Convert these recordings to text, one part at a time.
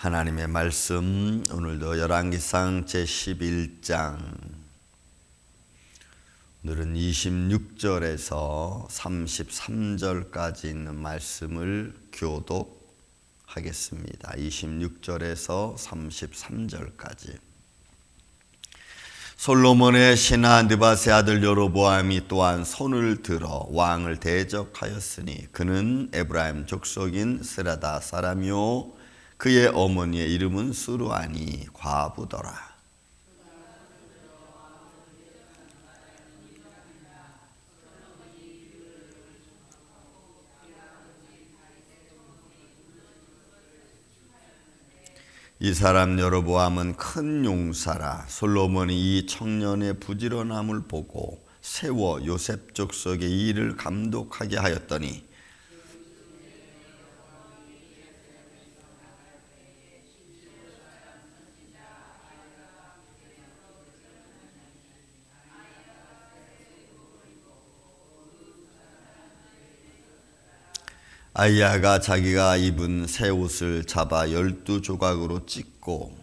하나님의 말씀 오늘도 열왕기상 제11장 오늘은 26절에서 33절까지 있는 말씀을 교독하겠습니다. 26절에서 33절까지. 솔로몬의 신하 느밧의 아들 여로보암이 또한 손을 들어 왕을 대적하였으니 그는 에브라임 족속인 스라다 사람이요 그의 어머니의 이름은 수르아니 과부더라. 이 사람 여로보암은 큰 용사라. 솔로몬이 이 청년의 부지런함을 보고 세워 요셉 족속의 이 일을 감독하게 하였더니 아이야가 자기가 입은 새 옷을 잡아 12조각으로 찢고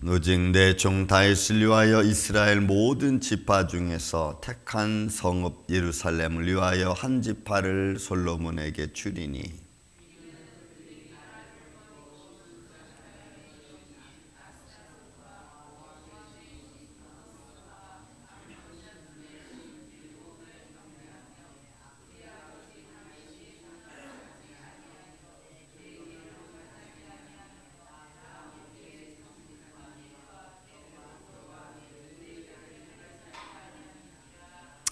오직 내 종 다윗을 위하여 이스라엘 모든 지파 중에서 택한 성읍 예루살렘을 위하여 한 지파를 솔로몬에게 주리니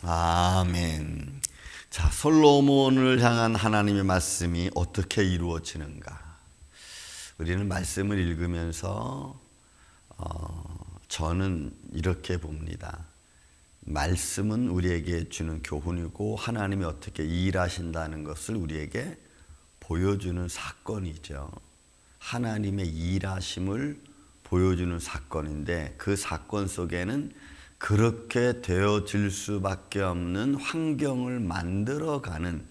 아멘. 자, 솔로몬을 향한 하나님의 말씀이 어떻게 이루어지는가? 우리는 말씀을 읽으면서 저는 이렇게 봅니다. 말씀은 우리에게 주는 교훈이고 하나님이 어떻게 일하신다는 것을 우리에게 보여주는 사건이죠. 하나님의 일하심을 보여주는 사건인데 그 사건 속에는 그렇게 되어질 수밖에 없는 환경을 만들어가는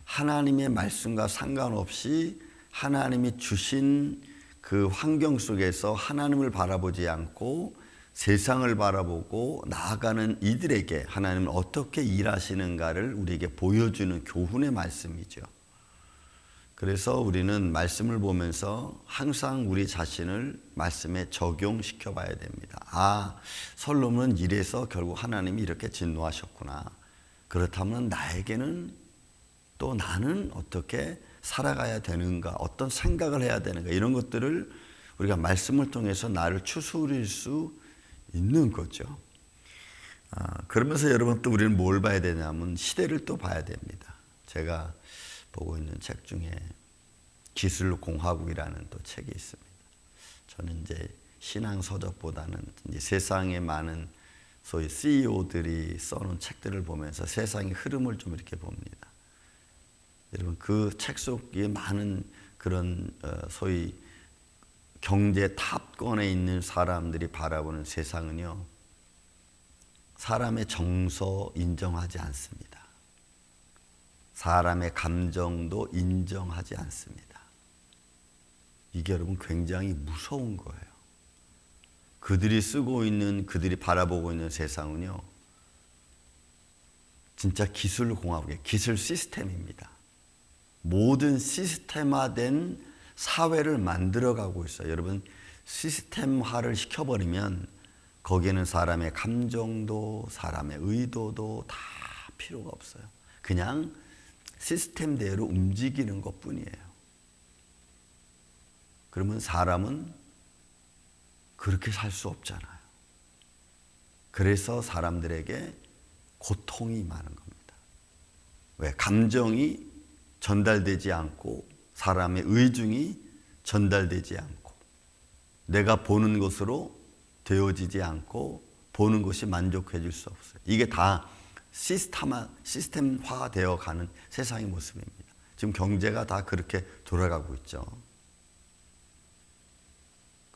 하나님의 말씀과 상관없이 하나님이 주신 그 환경 속에서 하나님을 바라보지 않고 세상을 바라보고 나아가는 이들에게 하나님은 어떻게 일하시는가를 우리에게 보여주는 교훈의 말씀이죠. 그래서 우리는 말씀을 보면서 항상 우리 자신을 말씀에 적용시켜 봐야 됩니다. 아, 솔로몬은 이래서 결국 하나님이 이렇게 진노하셨구나. 그렇다면 나에게는 또 나는 어떻게 살아가야 되는가, 어떤 생각을 해야 되는가, 이런 것들을 우리가 말씀을 통해서 나를 추스릴 수 있는 거죠. 그러면서 여러분 또 우리는 뭘 봐야 되냐면 시대를 또 봐야 됩니다. 제가 보고 있는 책 중에 기술공화국이라는 또 책이 있습니다. 저는 이제 신앙 서적보다는 이제 세상에 많은 소위 CEO들이 써놓은 책들을 보면서 세상의 흐름을 좀 이렇게 봅니다. 여러분 그 책 속에 많은 그런 소위 경제 탑권에 있는 사람들이 바라보는 세상은요, 사람의 정서 인정하지 않습니다. 사람의 감정도 인정하지 않습니다. 이게 여러분 굉장히 무서운 거예요. 그들이 쓰고 있는, 그들이 바라보고 있는 세상은요, 진짜 기술공화국의 기술 시스템입니다. 모든 시스템화된 사회를 만들어가고 있어요. 여러분 시스템화를 시켜버리면 거기에는 사람의 감정도 사람의 의도도 다 필요가 없어요. 그냥 시스템대로 움직이는 것뿐이에요. 그러면 사람은 그렇게 살 수 없잖아요. 그래서 사람들에게 고통이 많은 겁니다. 왜? 감정이 전달되지 않고 사람의 의중이 전달되지 않고 내가 보는 것으로 되어지지 않고 보는 것이 만족해 줄 수 없어요. 이게 다 시스템화 되어 가는 세상의 모습입니다. 지금 경제가 다 그렇게 돌아가고 있죠.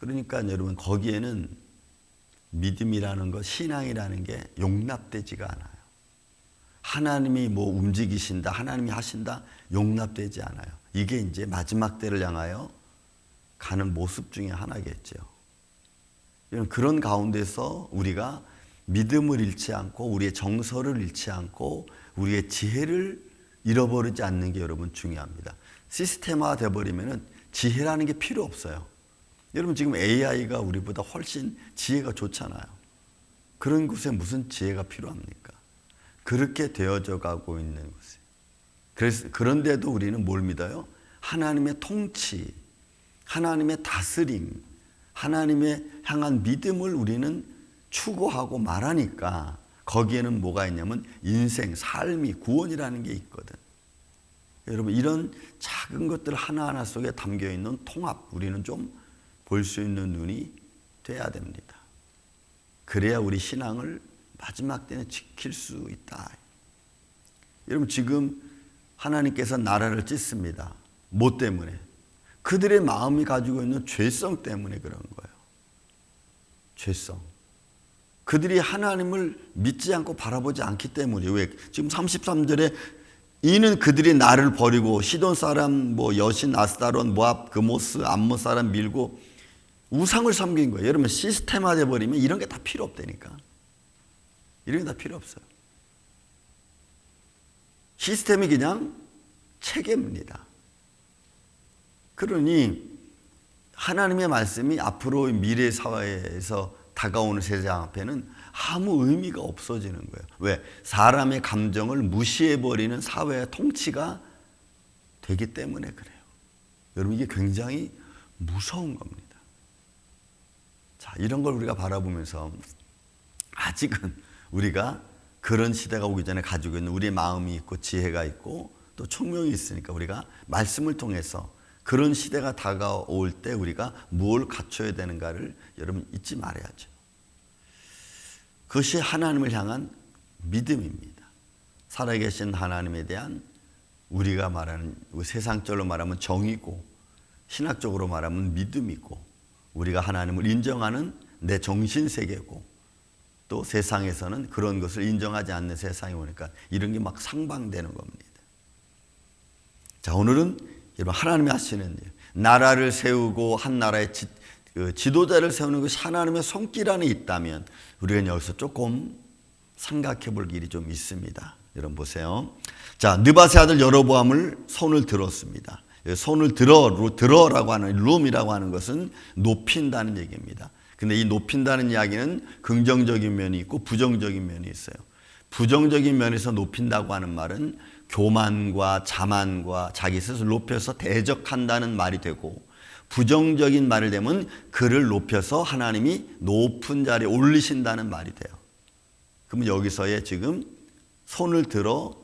그러니까 여러분 거기에는 믿음이라는 것, 신앙이라는 게 용납되지가 않아요. 하나님이 뭐 움직이신다, 하나님이 하신다, 용납되지 않아요. 이게 이제 마지막 때를 향하여 가는 모습 중에 하나겠죠. 그런 가운데서 우리가 믿음을 잃지 않고 우리의 정서를 잃지 않고 우리의 지혜를 잃어버리지 않는 게 여러분 중요합니다. 시스템화 돼버리면 지혜라는 게 필요 없어요. 여러분 지금 AI가 우리보다 훨씬 지혜가 좋잖아요. 그런 곳에 무슨 지혜가 필요합니까? 그렇게 되어져 가고 있는 곳에. 그래서 그런데도 우리는 뭘 믿어요? 하나님의 통치, 하나님의 다스림, 하나님의 향한 믿음을 우리는 추구하고 말하니까 거기에는 뭐가 있냐면 인생, 삶이, 구원이라는 게 있거든. 여러분 이런 작은 것들 하나하나 속에 담겨있는 통합, 우리는 좀 볼 수 있는 눈이 돼야 됩니다. 그래야 우리 신앙을 마지막 때는 지킬 수 있다. 여러분 지금 하나님께서 나라를 찢습니다. 뭐 때문에? 그들의 마음이 가지고 있는 죄성 때문에 그런 거예요. 죄성. 그들이 하나님을 믿지 않고 바라보지 않기 때문에. 왜? 지금 33절에 이는 그들이 나를 버리고 시돈 사람 뭐 여신 아스타론 모압 그모스 암몬 사람 밀고 우상을 섬긴 거예요. 여러분 시스템화돼 버리면 이런 게 다 필요 없다니까. 이런 게 다 필요 없어요. 시스템이 그냥 체계입니다. 그러니 하나님의 말씀이 앞으로 미래 사회에서 다가오는 세상 앞에는 아무 의미가 없어지는 거예요. 왜? 사람의 감정을 무시해버리는 사회의 통치가 되기 때문에 그래요. 여러분 이게 굉장히 무서운 겁니다. 자, 이런 걸 우리가 바라보면서 아직은 우리가 그런 시대가 오기 전에 가지고 있는 우리의 마음이 있고 지혜가 있고 또 총명이 있으니까 우리가 말씀을 통해서 그런 시대가 다가올 때 우리가 뭘 갖춰야 되는가를 여러분 잊지 말아야죠. 그것이 하나님을 향한 믿음입니다. 살아계신 하나님에 대한 우리가 말하는 세상적으로 말하면 정의고 신학적으로 말하면 믿음이고 우리가 하나님을 인정하는 내 정신세계고 또 세상에서는 그런 것을 인정하지 않는 세상이 오니까 이런 게 막 상방되는 겁니다. 자, 오늘은 여러분 하나님이 하시는 일, 나라를 세우고 한 나라의 지도자를 세우는 것이 하나님의 손길 안에 있다면 우리가 여기서 조금 생각해 볼 일이 좀 있습니다. 여러분 보세요. 자, 느밧의 아들 여로보암을 손을 들었습니다. 손을 들어라고 하는 룸이라고 하는 것은 높인다는 얘기입니다. 근데 이 높인다는 이야기는 긍정적인 면이 있고 부정적인 면이 있어요. 부정적인 면에서 높인다고 하는 말은 교만과 자만과 자기 스스로 높여서 대적한다는 말이 되고 부정적인 말을 대면 그를 높여서 하나님이 높은 자리에 올리신다는 말이 돼요. 그러면 여기서의 지금 손을 들어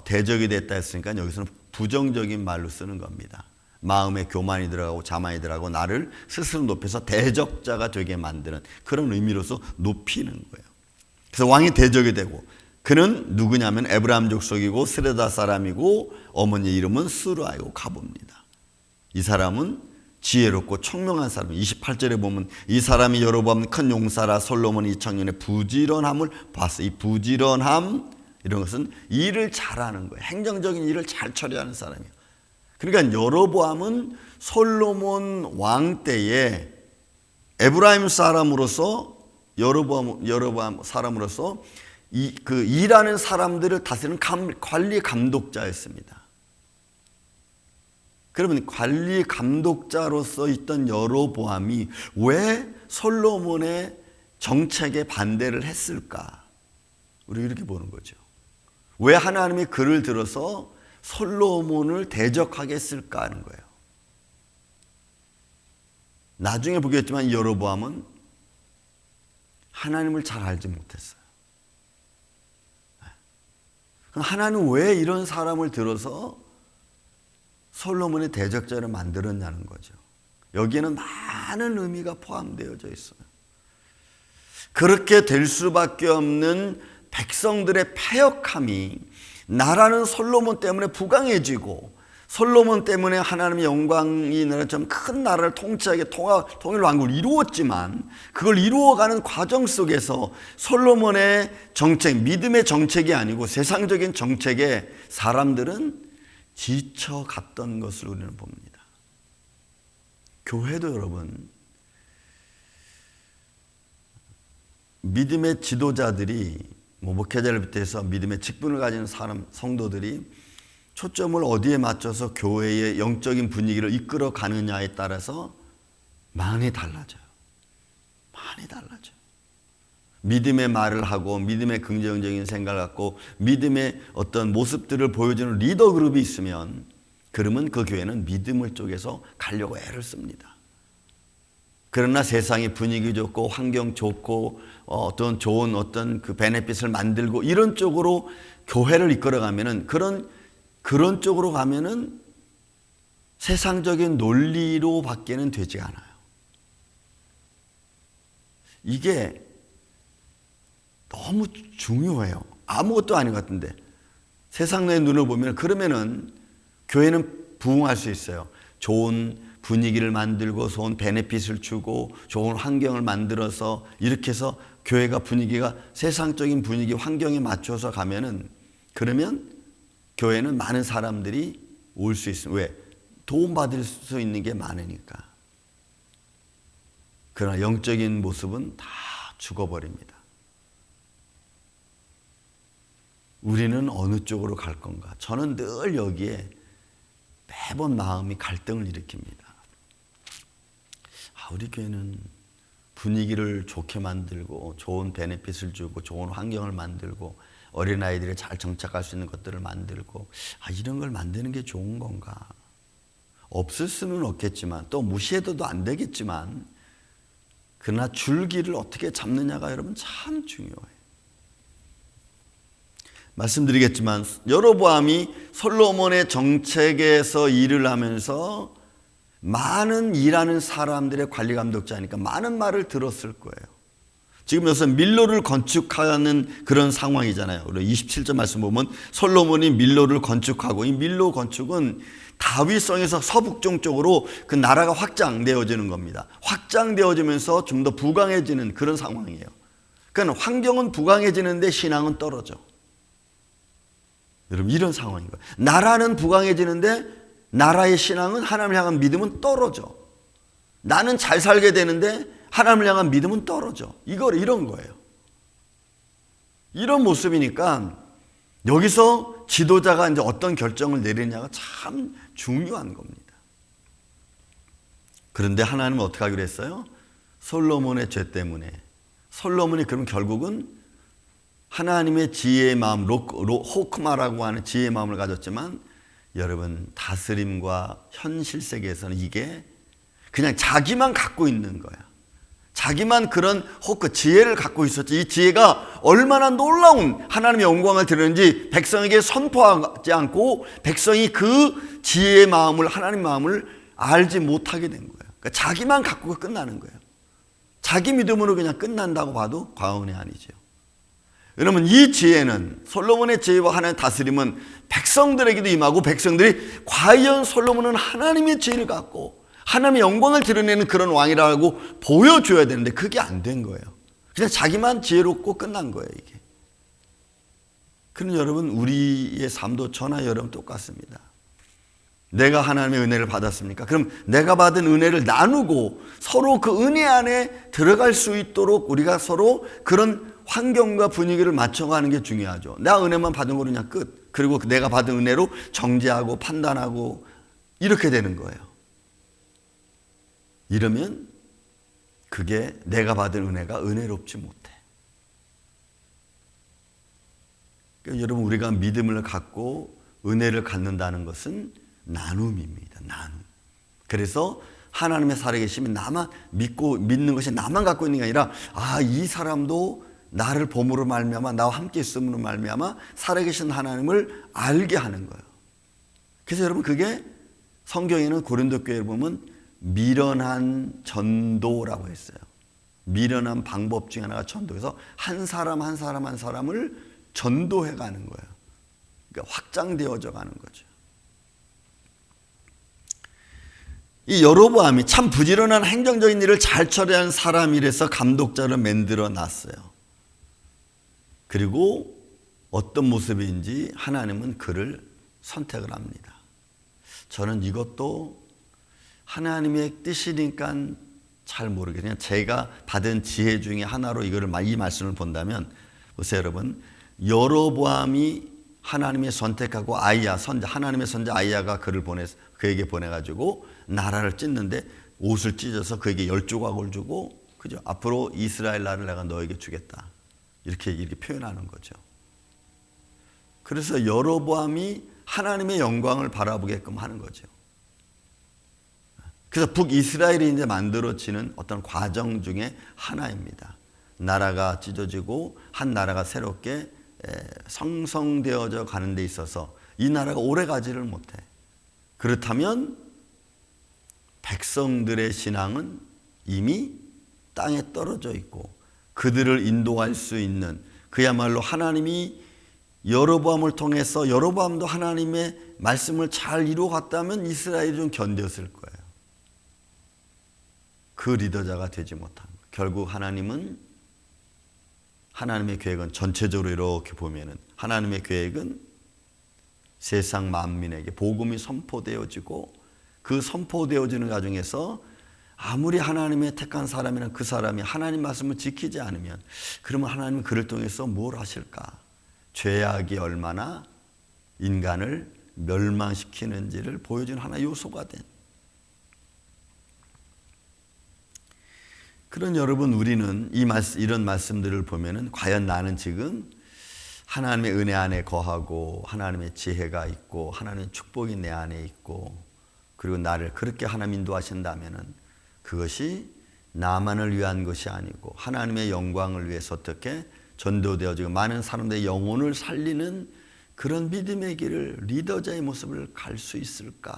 대적이 됐다 했으니까 여기서는 부정적인 말로 쓰는 겁니다. 마음에 교만이 들어가고 자만이 들어가고 나를 스스로 높여서 대적자가 되게 만드는 그런 의미로서 높이는 거예요. 그래서 왕이 대적이 되고 그는 누구냐면 에브라임 족속이고 스레다 사람이고 어머니 이름은 스루아이고 가봅니다. 이 사람은 지혜롭고 총명한 사람. 28절에 보면 이 사람이 여로보암 큰 용사라 솔로몬이 이 청년의 부지런함을 봤어. 이 부지런함 이런 것은 일을 잘하는 거예요. 행정적인 일을 잘 처리하는 사람이에요. 그러니까 여로보암은 솔로몬 왕 때에 에브라임 사람으로서 여로보암 사람으로서 그 일하는 사람들을 다스리는 관리 감독자였습니다. 그러면 관리 감독자로서 있던 여로보암이 왜 솔로몬의 정책에 반대를 했을까? 우리 이렇게 보는 거죠. 왜 하나님이 그를 들어서 솔로몬을 대적하게 했을까 하는 거예요. 나중에 보겠지만 여로보암은 하나님을 잘 알지 못했어요. 하나님은 왜 이런 사람을 들어서 솔로몬의 대적자를 만들었냐는 거죠. 여기에는 많은 의미가 포함되어져 있어요. 그렇게 될 수밖에 없는 백성들의 패역함이 나라는 솔로몬 때문에 부강해지고 솔로몬 때문에 하나님의 영광이 나라 좀 큰 나라를 통치하게 통일 왕국을 이루었지만 그걸 이루어가는 과정 속에서 솔로몬의 정책, 믿음의 정책이 아니고 세상적인 정책에 사람들은 지쳐갔던 것을 우리는 봅니다. 교회도 여러분, 믿음의 지도자들이 목회자를 비롯해서 믿음의 직분을 가진 사람, 성도들이 초점을 어디에 맞춰서 교회의 영적인 분위기를 이끌어 가느냐에 따라서 많이 달라져요. 많이 달라져요. 믿음의 말을 하고 믿음의 긍정적인 생각을 갖고 믿음의 어떤 모습들을 보여주는 리더 그룹이 있으면 그러면 그 교회는 믿음을 쪽에서 가려고 애를 씁니다. 그러나 세상이 분위기 좋고 환경 좋고 어떤 좋은 어떤 그 베네핏을 만들고 이런 쪽으로 교회를 이끌어가면은 그런 쪽으로 가면은 세상적인 논리로 밖에는 되지 않아요. 이게 너무 중요해요. 아무것도 아닌 것 같은데 세상의 눈을 보면 그러면은 교회는 부흥할 수 있어요. 좋은 분위기를 만들고 좋은 베네핏을 주고 좋은 환경을 만들어서 이렇게 해서 교회가 분위기가 세상적인 분위기 환경에 맞춰서 가면은 그러면 교회는 많은 사람들이 올 수 있어요. 왜? 도움받을 수 있는 게 많으니까. 그러나 영적인 모습은 다 죽어버립니다. 우리는 어느 쪽으로 갈 건가? 저는 늘 여기에 매번 마음이 갈등을 일으킵니다. 우리 교회는 분위기를 좋게 만들고 좋은 베네핏을 주고 좋은 환경을 만들고 어린아이들이 잘 정착할 수 있는 것들을 만들고 이런 걸 만드는 게 좋은 건가? 없을 수는 없겠지만 또 무시해도 안 되겠지만 그러나 줄기를 어떻게 잡느냐가 여러분 참 중요해요. 말씀드리겠지만 여로보암이 솔로몬의 정책에서 일을 하면서 많은 일하는 사람들의 관리 감독자니까 많은 말을 들었을 거예요. 지금 여기서 밀로를 건축하는 그런 상황이잖아요. 우리 27절 말씀 보면 솔로몬이 밀로를 건축하고 이 밀로 건축은 다윗성에서 서북쪽 쪽으로 그 나라가 확장되어지는 겁니다. 확장되어지면서 좀 더 부강해지는 그런 상황이에요. 그러니까 환경은 부강해지는데 신앙은 떨어져. 여러분 이런 상황인 거예요. 나라는 부강해지는데 나라의 신앙은 하나님을 향한 믿음은 떨어져. 나는 잘 살게 되는데 하나님을 향한 믿음은 떨어져. 이런 거예요. 이런 모습이니까 여기서 지도자가 이제 어떤 결정을 내리냐가 참 중요한 겁니다. 그런데 하나님은 어떻게 하기로 했어요? 솔로몬의 죄 때문에. 솔로몬이 그럼 결국은 하나님의 지혜의 마음, 호크마라고 하는 지혜의 마음을 가졌지만 여러분 다스림과 현실 세계에서는 이게 그냥 자기만 갖고 있는 거야. 자기만 그런 지혜를 갖고 있었지. 이 지혜가 얼마나 놀라운 하나님의 영광을 드리는지 백성에게 선포하지 않고 백성이 그 지혜의 마음을 하나님 마음을 알지 못하게 된 거예요. 그러니까 자기만 갖고 끝나는 거예요. 자기 믿음으로 그냥 끝난다고 봐도 과언이 아니죠. 여러분 이 지혜는 솔로몬의 지혜와 하나님의 다스림은 백성들에게도 임하고 백성들이 과연 솔로몬은 하나님의 지혜를 갖고 하나님의 영광을 드러내는 그런 왕이라고 보여줘야 되는데 그게 안 된 거예요. 그냥 자기만 지혜롭고 끝난 거예요 이게. 그럼 여러분 우리의 삶도 저나 여러분 똑같습니다. 내가 하나님의 은혜를 받았습니까? 그럼 내가 받은 은혜를 나누고 서로 그 은혜 안에 들어갈 수 있도록 우리가 서로 그런 환경과 분위기를 맞춰가는 게 중요하죠. 내가 은혜만 받은 거로 그냥 끝. 그리고 내가 받은 은혜로 정죄하고 판단하고 이렇게 되는 거예요. 이러면 그게 내가 받은 은혜가 은혜롭지 못해. 그러니까 여러분 우리가 믿음을 갖고 은혜를 갖는다는 것은 나눔입니다. 나눔. 그래서 하나님의 살아계심이 나만 믿는 것이 나만 갖고 있는 게 아니라 이 사람도 나를 봄으로 말미암아 나와 함께 있음으로 말미암아 살아계신 하나님을 알게 하는 거예요. 그래서 여러분 그게 성경에는 고린도 교회를 보면 미련한 전도라고 했어요. 미련한 방법 중에 하나가 전도해서 한 사람 한 사람을 전도해 가는 거예요. 그러니까 확장되어져 가는 거죠. 이 여로보암이 참 부지런한 행정적인 일을 잘 처리한 사람이라서 감독자를 만들어 놨어요. 그리고 어떤 모습인지 하나님은 그를 선택을 합니다. 저는 이것도 하나님의 뜻이니까 잘 모르겠어요. 그냥 제가 받은 지혜 중에 하나로 이 말씀을 본다면, 보세요 여러분, 여로보암이 하나님의 선택하고 하나님의 선자 아이야가 그에게 보내가지고 나라를 찢는데 옷을 찢어서 그에게 10조각을 주고, 그죠? 앞으로 이스라엘 나라를 내가 너에게 주겠다. 이렇게 표현하는 거죠. 그래서 여로보암이 하나님의 영광을 바라보게끔 하는 거죠. 그래서 북이스라엘이 이제 만들어지는 어떤 과정 중에 하나입니다. 나라가 찢어지고 한 나라가 새롭게 성성되어져 가는 데 있어서 이 나라가 오래 가지를 못해. 그렇다면 백성들의 신앙은 이미 땅에 떨어져 있고 그들을 인도할 수 있는, 그야말로 하나님이 여로보암을 통해서, 여로보암도 하나님의 말씀을 잘 이루어갔다면 이스라엘이 좀 견뎠을 거예요. 그 리더자가 되지 못한 거예요. 결국 하나님의 계획은 전체적으로 이렇게 보면은, 하나님의 계획은 세상 만민에게 복음이 선포되어지고, 그 선포되어지는 과정에서 아무리 하나님의 택한 사람이나 그 사람이 하나님 말씀을 지키지 않으면, 그러면 하나님은 그를 통해서 뭘 하실까? 죄악이 얼마나 인간을 멸망시키는지를 보여주는 하나의 요소가 된. 그런 여러분, 우리는 이런 말씀들을 보면은 과연 나는 지금 하나님의 은혜 안에 거하고 하나님의 지혜가 있고 하나님의 축복이 내 안에 있고, 그리고 나를 그렇게 하나님 인도하신다면은 그것이 나만을 위한 것이 아니고 하나님의 영광을 위해서 어떻게 전도되어지고 많은 사람들의 영혼을 살리는 그런 믿음의 길을, 리더자의 모습을 갈 수 있을까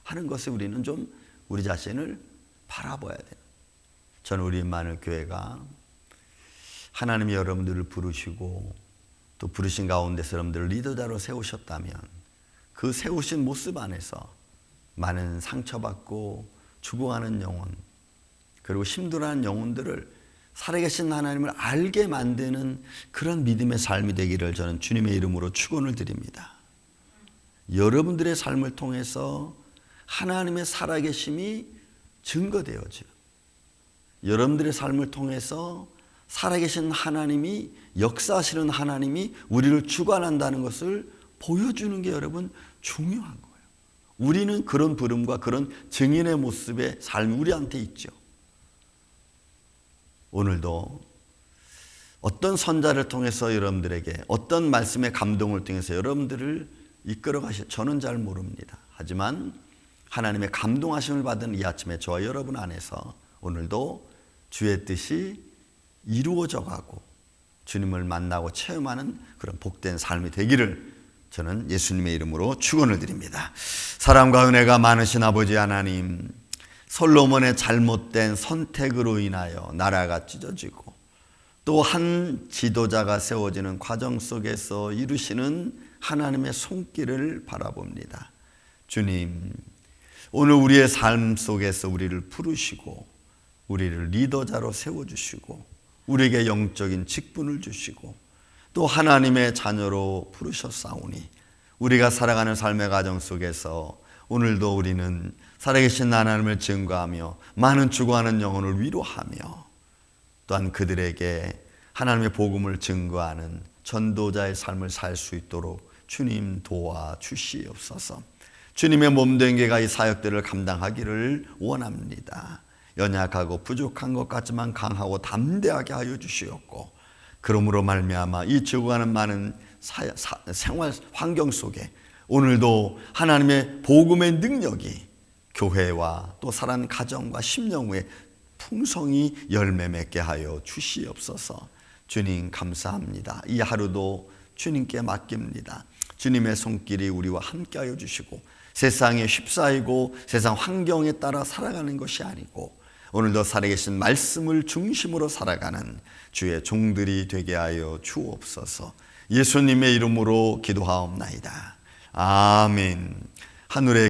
하는 것에 우리는 좀 우리 자신을 바라봐야 돼요. 저는 우리 임마누엘교회가 하나님이 여러분들을 부르시고 또 부르신 가운데서 여러분들을 리더자로 세우셨다면 그 세우신 모습 안에서 많은 상처받고 죽어가는 영혼, 그리고 힘들어하는 영혼들을 살아계신 하나님을 알게 만드는 그런 믿음의 삶이 되기를 저는 주님의 이름으로 축원을 드립니다. 여러분들의 삶을 통해서 하나님의 살아계심이 증거되어져요. 여러분들의 삶을 통해서 살아계신 하나님이, 역사하시는 하나님이 우리를 주관한다는 것을 보여주는 게 여러분 중요한 거예요. 우리는 그런 부름과 그런 증인의 모습의 삶이 우리한테 있죠. 오늘도 어떤 선자를 통해서 여러분들에게 어떤 말씀의 감동을 통해서 여러분들을 이끌어 가실, 저는 잘 모릅니다. 하지만 하나님의 감동하심을 받은 이 아침에 저와 여러분 안에서 오늘도 주의 뜻이 이루어져 가고 주님을 만나고 체험하는 그런 복된 삶이 되기를 저는 예수님의 이름으로 축원을 드립니다. 사랑과 은혜가 많으신 아버지 하나님, 솔로몬의 잘못된 선택으로 인하여 나라가 찢어지고 또 한 지도자가 세워지는 과정 속에서 이루시는 하나님의 손길을 바라봅니다. 주님, 오늘 우리의 삶 속에서 우리를 부르시고 우리를 리더자로 세워주시고 우리에게 영적인 직분을 주시고 또 하나님의 자녀로 부르셨사오니 우리가 살아가는 삶의 과정 속에서 오늘도 우리는 살아계신 하나님을 증거하며 많은 죽어가는 영혼을 위로하며 또한 그들에게 하나님의 복음을 증거하는 전도자의 삶을 살 수 있도록 주님 도와주시옵소서. 주님의 몸된 개가 이 사역들을 감당하기를 원합니다. 연약하고 부족한 것 같지만 강하고 담대하게 하여 주시옵고, 그러므로 말미암아 이 죽어가는 많은 생활 환경 속에 오늘도 하나님의 복음의 능력이 교회와 또 사랑 가정과 심령에 풍성히 열매 맺게 하여 주시옵소서. 주님 감사합니다. 이 하루도 주님께 맡깁니다. 주님의 손길이 우리와 함께 하여 주시고 세상에 휩싸이고 세상 환경에 따라 살아가는 것이 아니고 오늘도 살아계신 말씀을 중심으로 살아가는 주의 종들이 되게 하여 주옵소서. 예수님의 이름으로 기도하옵나이다. 아멘. 하늘의